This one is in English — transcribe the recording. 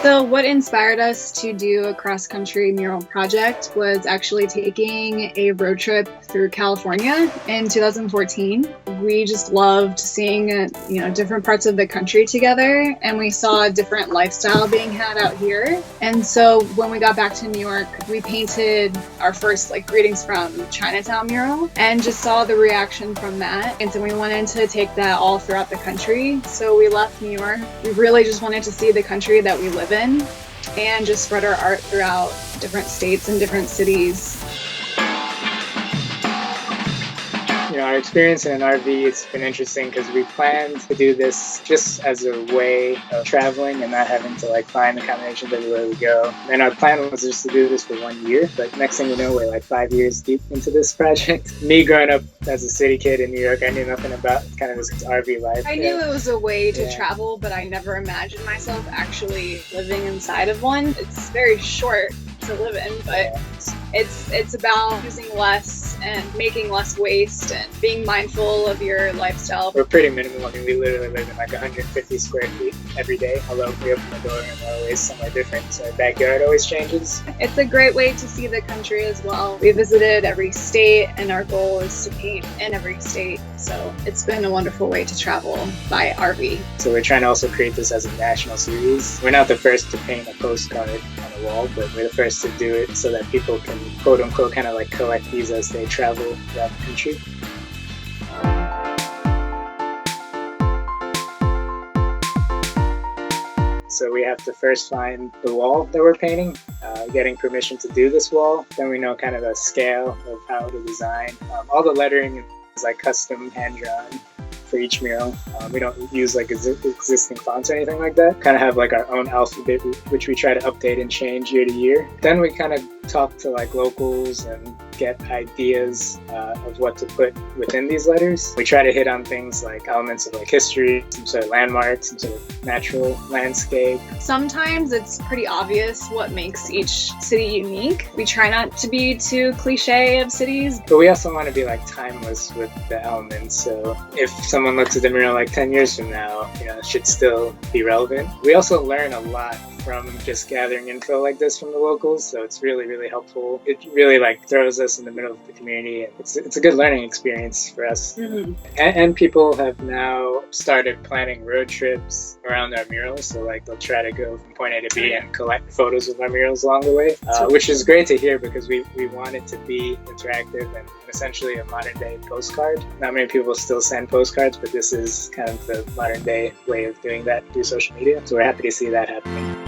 So what inspired us to do a cross-country mural project was actually taking a road trip through California in 2014. We just loved seeing, different parts of the country together, and we saw a different lifestyle being had out here. And so when we got back to New York, we painted our first greetings from Chinatown mural and just saw the reaction from that. And so we wanted to take that all throughout the country. So we left New York. We really just wanted to see the country that we live in and just spread our art throughout different states and different cities. Our experience in an RV, it's been interesting because we planned to do this just as a way of traveling and not having to find accommodations everywhere we go. And our plan was just to do this for 1 year, but next thing you know, we're 5 years deep into this project. Me growing up as a city kid in New York, I knew nothing about kind of this RV life. I knew it was a way to travel, but I never imagined myself actually living inside of one. It's very short to live in, but it's about using less and making less waste and being mindful of your lifestyle. We're pretty minimal. I mean, we literally live in 150 square feet every day, although we open the door and we're always somewhere different, so our backyard always changes. It's a great way to see the country as well. We visited every state and our goal is to paint in every state, so it's been a wonderful way to travel by RV. So we're trying to also create this as a national series. We're not the first to paint a postcard on a wall, but we're the first to do it so that people can quote unquote kind of collect these as they travel throughout the country. So we have to first find the wall that we're painting, getting permission to do this wall. Then we know kind of the scale of how to design. All the lettering is custom hand-drawn for each mural. We don't use existing fonts or anything like that. Kind of have our own alphabet, which we try to update and change year to year. Then we kind of talk to locals and get ideas of what to put within these letters. We try to hit on things like elements of history, some sort of landmarks, some sort of natural landscape. Sometimes it's pretty obvious what makes each city unique. We try not to be too cliche of cities. But we also want to be timeless with the elements. So if someone looks at the mural 10 years from now, it should still be relevant. We also learn a lot from just gathering info like this from the locals, so it's really, really helpful. It really throws us in the middle of the community, and it's a good learning experience for us. Mm-hmm. And people have now started planning road trips around our murals, so they'll try to go from point A to B and collect photos of our murals along the way, which is great to hear because we want it to be interactive and essentially a modern day postcard. Not many people still send postcards, but this is kind of the modern day way of doing that through social media, so we're happy to see that happening.